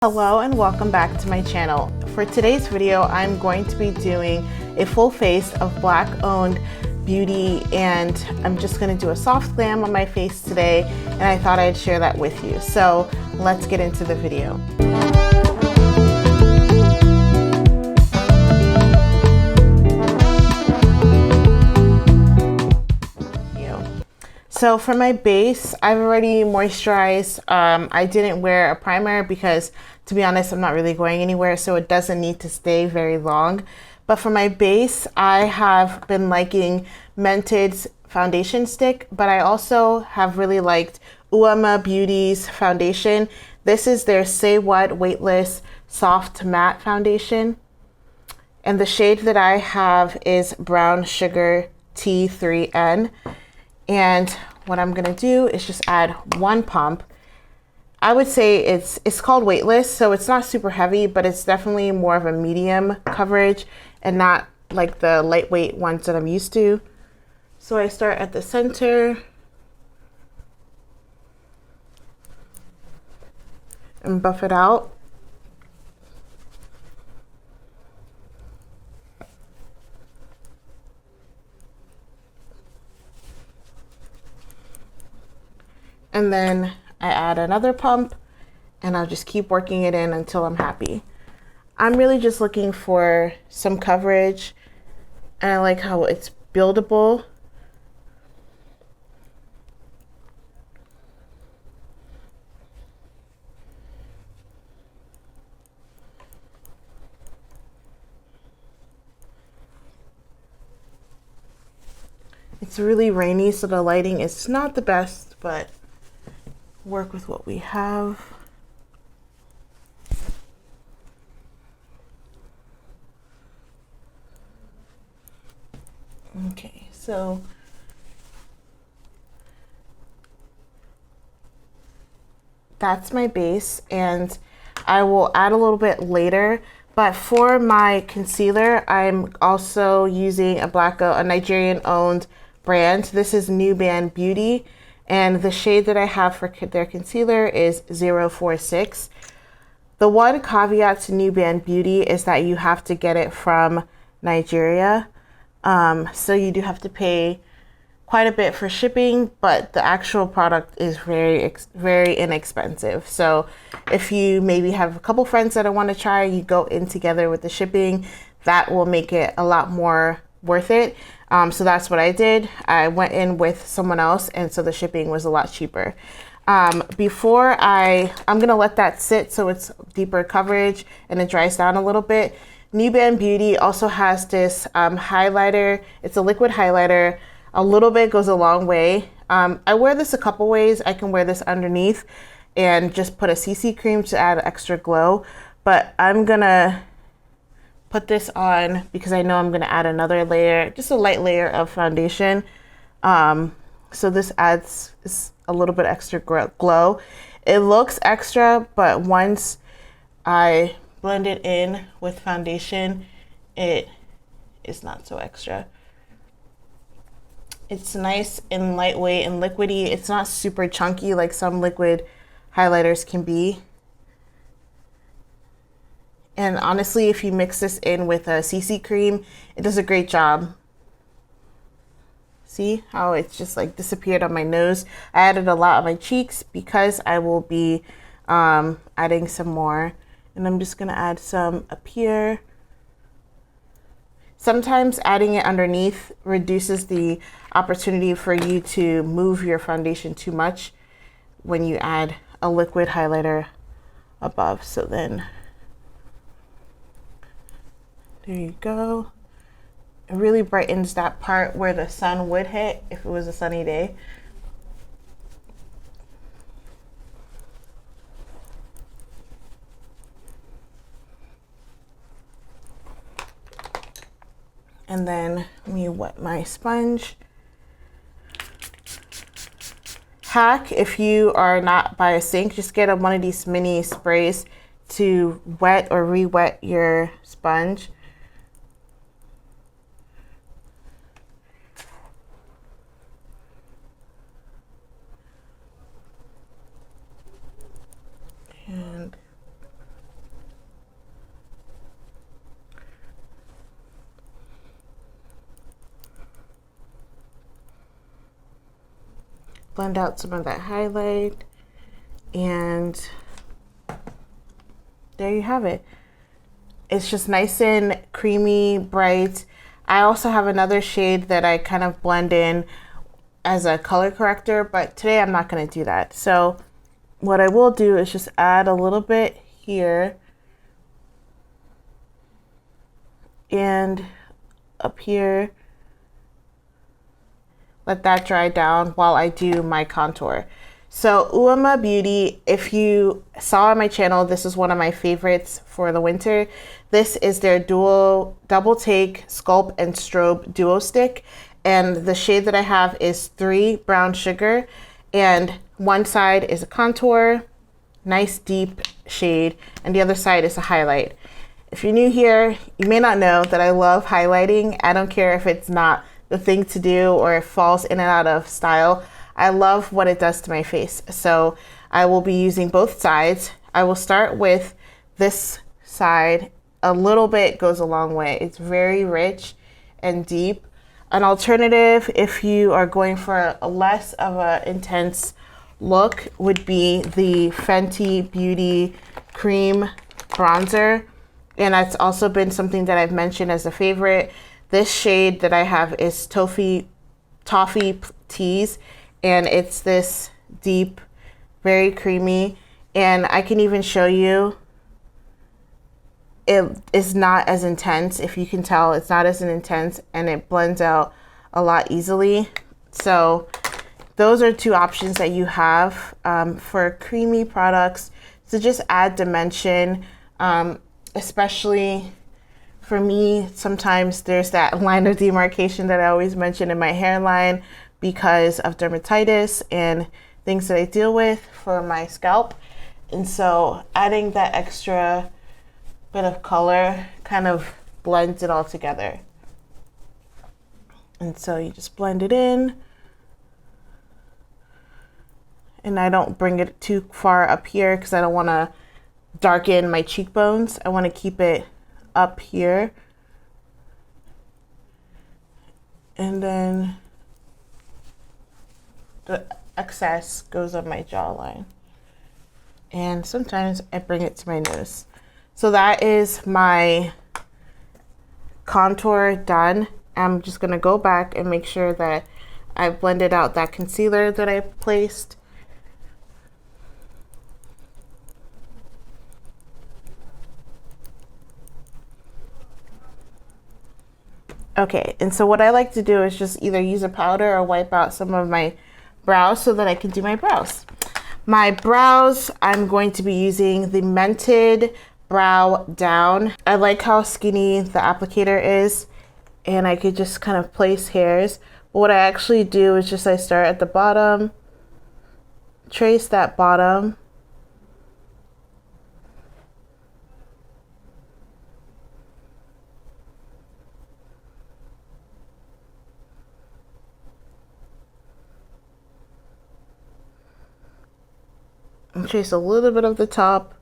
Hello and welcome back to my channel. For today's video, I'm going to be doing a full face of black owned beauty, and I'm just going to do a soft glam on my face today, and I thought I'd share that with you. So let's get into the video. So for my base, I've already moisturized. I didn't wear a primer because, to be honest, I'm not really going anywhere, so it doesn't need to stay very long. But for my base, I have been liking Mented's foundation stick, but I also have really liked Uoma Beauty's foundation. This is their Say What Weightless Soft Matte Foundation. And the shade that I have is Brown Sugar T3N. And what I'm gonna do is just add one pump. I would say it's called weightless, so it's not super heavy, but it's definitely more of a medium coverage and not like the lightweight ones that I'm used to. So I start at the center and buff it out. And then I add another pump and I'll just keep working it in until I'm happy. I'm really just looking for some coverage, and I like how it's buildable. It's really rainy, so the lighting is not the best, but work with what we have. Okay, so that's my base, and I will add a little bit later. But for my concealer, I'm also using a Nigerian owned brand. This is Nuban Beauty. And the shade that I have for their concealer is 046. The one caveat to Nuban Beauty is that you have to get it from Nigeria. So you do have to pay quite a bit for shipping, but the actual product is very inexpensive. So if you maybe have a couple friends that want to try, you go in together with the shipping, that will make it a lot more worth it. So that's what I did. I went in with someone else, and so the shipping was a lot cheaper. I'm gonna let that sit so it's deeper coverage and it dries down a little bit. Nuban Beauty also has this highlighter. It's a liquid highlighter. A little bit goes a long way. I wear this a couple ways. I can wear this underneath and just put a CC cream to add extra glow, but I'm gonna put this on because I know I'm going to add another layer, just a light layer of foundation. So this adds a little bit extra glow. It looks extra, but once I blend it in with foundation, it is not so extra. It's nice and lightweight and liquidy. It's not super chunky like some liquid highlighters can be. And honestly, if you mix this in with a CC cream, it does a great job. See how it's just like disappeared on my nose? I added a lot on my cheeks because I will be adding some more. And I'm just gonna add some up here. Sometimes adding it underneath reduces the opportunity for you to move your foundation too much when you add a liquid highlighter above. So then there you go. It really brightens that part where the sun would hit if it was a sunny day. And then let me wet my sponge. Hack, if you are not by a sink, just get one of these mini sprays to wet or re-wet your sponge. And blend out some of that highlight, and there you have it. It's just nice and creamy, bright. I also have another shade that I kind of blend in as a color corrector, but today I'm not going to do that. So what I will do is just add a little bit here and up here. Let that dry down while I do my contour. So Uoma Beauty, if you saw on my channel, this is one of my favorites for the winter. This is their double take Sculpt and Strobe duo stick. And the shade that I have is 3 Brown Sugar. And one side is a contour, nice deep shade, and the other side is a highlight. If you're new here, you may not know that I love highlighting. I don't care if it's not the thing to do or it falls in and out of style. I love what it does to my face. So I will be using both sides. I will start with this side. A little bit goes a long way. It's very rich and deep. An alternative, if you are going for a less of an intense look, would be the Fenty Beauty Cream Bronzer. And that's also been something that I've mentioned as a favorite. This shade that I have is Toffee Tease, and it's this deep, very creamy. And I can even show you, it is not as intense. If you can tell, it's not as intense, and it blends out a lot easily. So those are 2 options that you have for creamy products to just add dimension, especially for me. Sometimes there's that line of demarcation that I always mention in my hairline because of dermatitis and things that I deal with for my scalp. And so adding that extra bit of color kind of blends it all together. And so you just blend it in. And I don't bring it too far up here because I don't want to darken my cheekbones. I want to keep it up here. And then the excess goes on my jawline. And sometimes I bring it to my nose. So that is my contour done. I'm just going to go back and make sure that I blended out that concealer that I placed. Okay, and so what I like to do is just either use a powder or wipe out some of my brows so that I can do my brows. My brows, I'm going to be using the Mented Brow Down. I like how skinny the applicator is, and I could just kind of place hairs. But what I actually do is just I start at the bottom, trace that bottom, and trace a little bit of the top.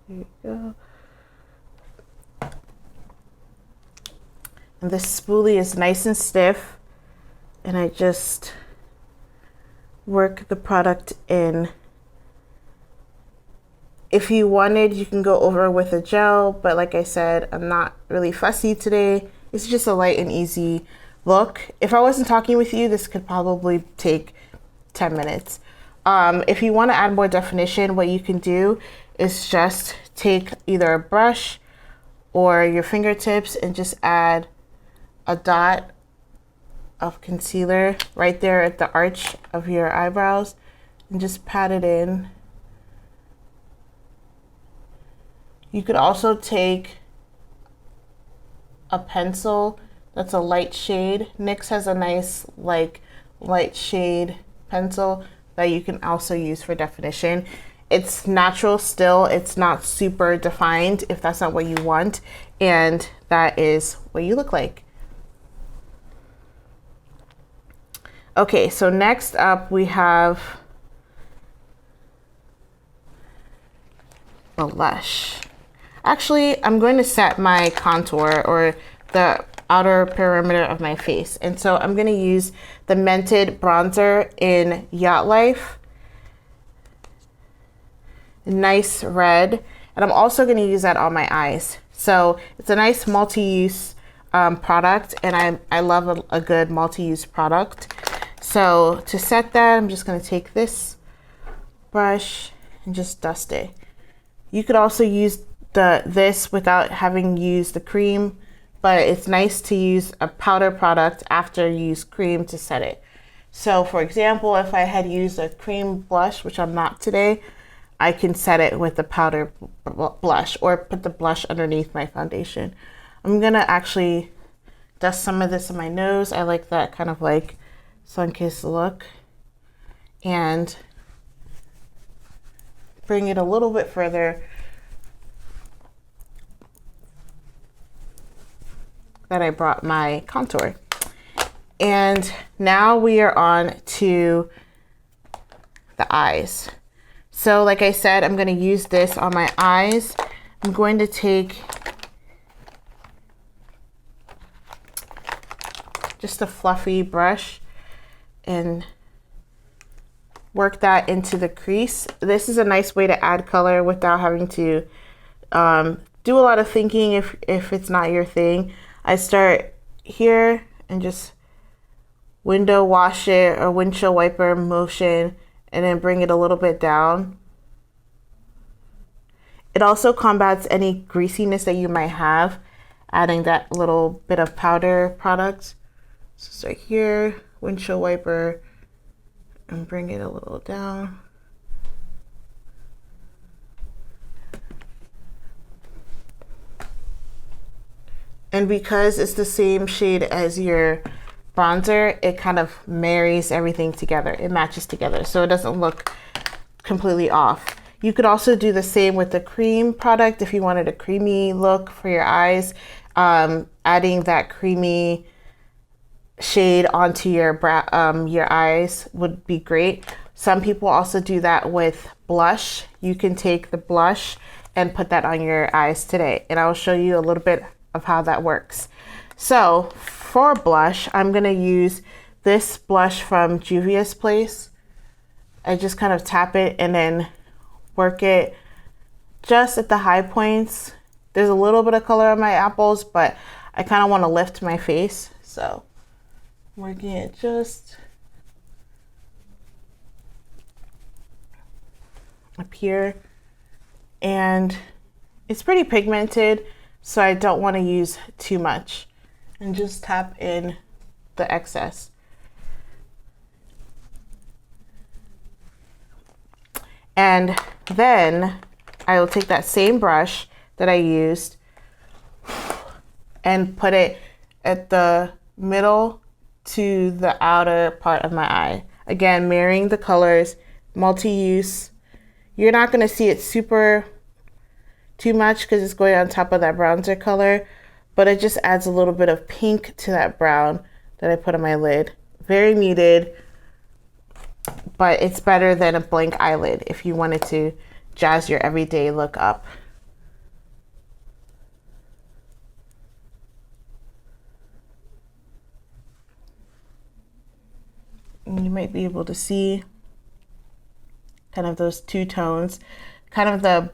There you go. And this spoolie is nice and stiff, and I just work the product in. If you wanted, you can go over with a gel, but like I said, I'm not really fussy today. It's just a light and easy look. If I wasn't talking with you, this could probably take 10 minutes. If you want to add more definition, what you can do is just take either a brush or your fingertips and just add a dot of concealer right there at the arch of your eyebrows and just pat it in. You could also take a pencil that's a light shade. NYX has a nice like light shade pencil that you can also use for definition. It's natural still, it's not super defined if that's not what you want, and that is what you look like. Okay, so next up we have blush. Actually, I'm going to set my contour or the outer perimeter of my face. And so I'm going to use the Mented Bronzer in Yacht Life. Nice red. And I'm also going to use that on my eyes. So it's a nice multi-use product, and I love a good multi-use product. So to set that, I'm just going to take this brush and just dust it. You could also use this without having used the cream, but it's nice to use a powder product after you use cream to set it. So for example, if I had used a cream blush, which I'm not today, I can set it with the powder blush or put the blush underneath my foundation. I'm gonna actually dust some of this on my nose. I like that kind of like sun-kissed look, and bring it a little bit further that I brought my contour. And now we are on to the eyes. So like I said, I'm going to use this on my eyes. I'm going to take just a fluffy brush and work that into the crease. This is a nice way to add color without having to do a lot of thinking if it's not your thing. I start here and just window wash it or windshield wiper motion, and then bring it a little bit down. It also combats any greasiness that you might have, adding that little bit of powder product. So start here, windshield wiper, and bring it a little down. And because it's the same shade as your bronzer, it kind of marries everything together. It matches together, so it doesn't look completely off. You could also do the same with the cream product if you wanted a creamy look for your eyes. Adding that creamy shade onto your eyes would be great. Some people also do that with blush. You can take the blush and put that on your eyes today, and I'll show you a little bit of how that works. So for blush, I'm gonna use this blush from Juvia's Place. I just kind of tap it and then work it just at the high points. There's a little bit of color on my apples, but I kind of want to lift my face, so working it just up here. And it's pretty pigmented, so I don't want to use too much, and just tap in the excess. And then I will take that same brush that I used and put it at the middle to the outer part of my eye. Again, mirroring the colors, multi-use. You're not going to see it too much because it's going on top of that bronzer color, but it just adds a little bit of pink to that brown that I put on my lid. Very muted, but it's better than a blank eyelid if you wanted to jazz your everyday look up. And you might be able to see kind of those two tones, kind of the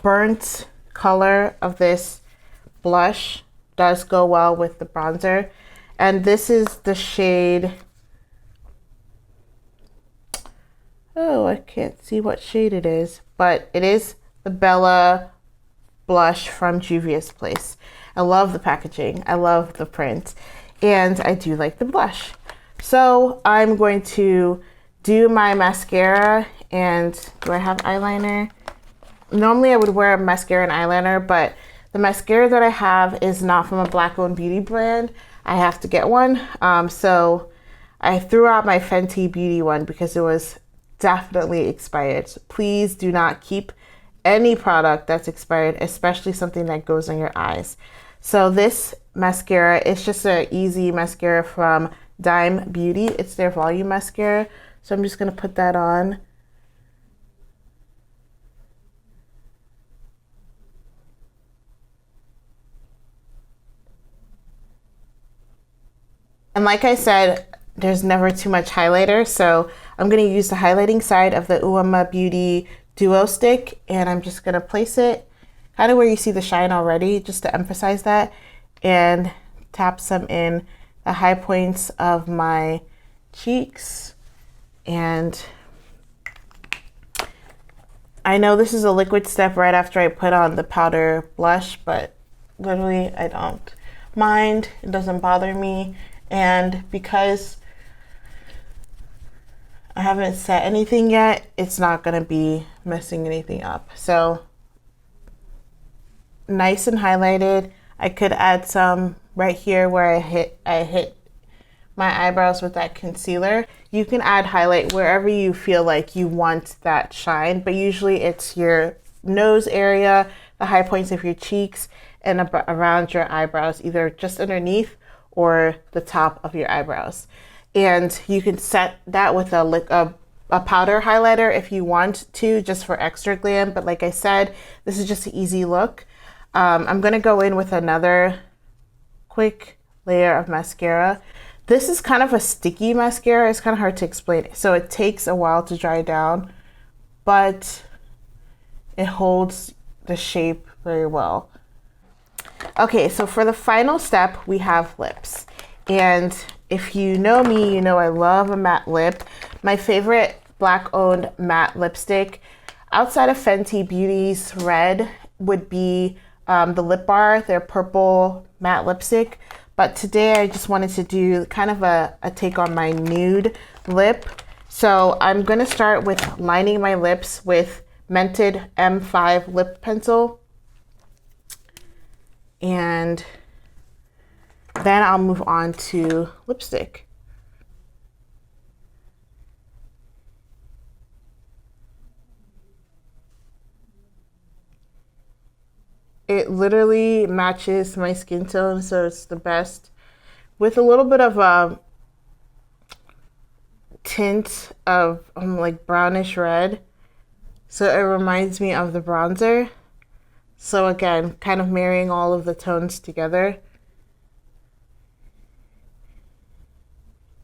burnt color of this blush does go well with the bronzer. And this is the shade, oh, I can't see what shade it is, but it is the Bella blush from Juvia's Place. I love the packaging, I love the print, and I do like the blush. So I'm going to do my mascara, and do I have eyeliner? Normally I would wear a mascara and eyeliner, but the mascara that I have is not from a Black-owned beauty brand. I have to get one. So I threw out my Fenty beauty one because it was definitely expired. So please do not keep any product that's expired, especially something that goes on your eyes. So this mascara is just an easy mascara from Dime Beauty. It's their volume mascara. So I'm just going to put that on. And like I said, there's never too much highlighter, so I'm going to use the highlighting side of the Uoma Beauty Duo Stick, and I'm just going to place it kind of where you see the shine already, just to emphasize that, and tap some in the high points of my cheeks. And I know this is a liquid step right after I put on the powder blush, but literally I don't mind. It doesn't bother me. And because I haven't set anything yet, it's not going to be messing anything up. So nice and highlighted. I could add some right here where I hit my eyebrows with that concealer. You can add highlight wherever you feel like you want that shine, but usually it's your nose area, the high points of your cheeks, and around your eyebrows, either just underneath or the top of your eyebrows. And you can set that with a powder highlighter if you want to, just for extra glam. But like I said, this is just an easy look. I'm gonna go in with another quick layer of mascara. This is kind of a sticky mascara. It's kind of hard to explain. So it takes a while to dry down, but it holds the shape very well. Okay, so for the final step, we have lips. And if you know me, you know I love a matte lip. My favorite Black-owned matte lipstick outside of Fenty Beauty's Red would be the Lip Bar, their purple matte lipstick. But today I just wanted to do kind of a take on my nude lip. So I'm going to start with lining my lips with Mented M5 lip pencil. And then I'll move on to lipstick. It literally matches my skin tone, so it's the best. With a little bit of a tint of like brownish red. So it reminds me of the bronzer. So again, kind of marrying all of the tones together.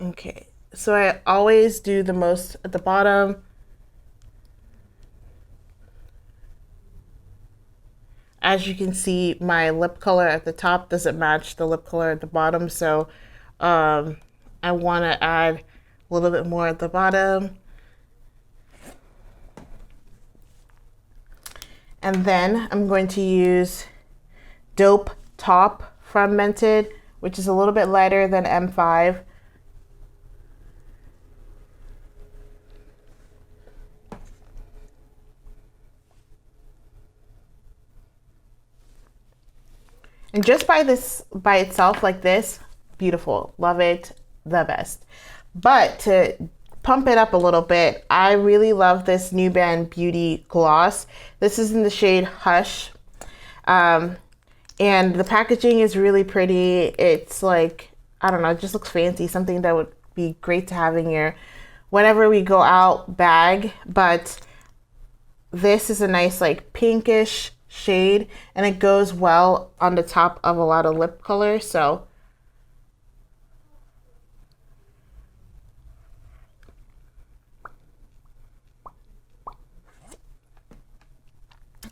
Okay, so I always do the most at the bottom. As you can see, my lip color at the top doesn't match the lip color at the bottom, so I want to add a little bit more at the bottom. And then I'm going to use Dope Top from Mented, which is a little bit lighter than M5. And just by itself like this, beautiful, love it, the best. But to pump it up a little bit, I really love this Nuban Beauty gloss. This is in the shade Hush. And the packaging is really pretty. It's like, I don't know, it just looks fancy, something that would be great to have in your whenever we go out bag. But this is a nice like pinkish shade, and it goes well on the top of a lot of lip color. So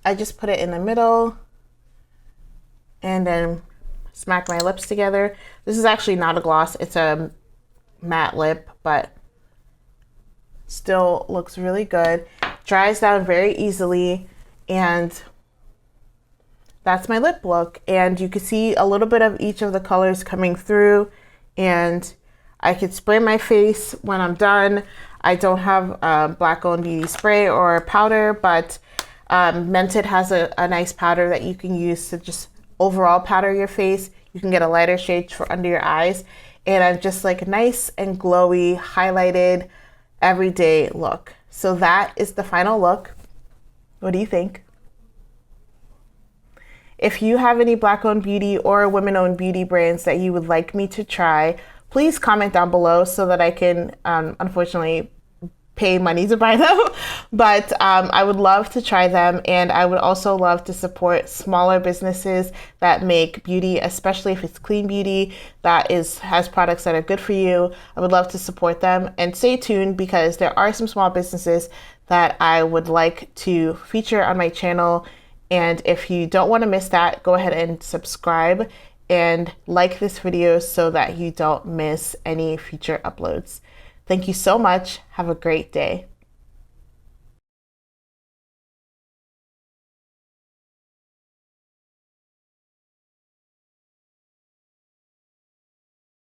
I just put it in the middle and then smack my lips together. This is actually not a gloss, it's a matte lip, but still looks really good. Dries down very easily, and that's my lip look. And you can see a little bit of each of the colors coming through, and I could spray my face when I'm done. I don't have Black-owned beauty spray or powder, but Mented has a nice powder that you can use to just overall powder your face. You can get a lighter shade for under your eyes, and I'm just like nice and glowy, highlighted, everyday look. So that is the final look. What do you think? If you have any Black-owned beauty or women-owned beauty brands that you would like me to try, please comment down below so that I can, unfortunately, pay money to buy them. But I would love to try them, and I would also love to support smaller businesses that make beauty, especially if it's clean beauty that has products that are good for you. I would love to support them, and stay tuned because there are some small businesses that I would like to feature on my channel. And if you don't want to miss that, go ahead and subscribe and like this video so that you don't miss any future uploads. Thank you so much. Have a great day.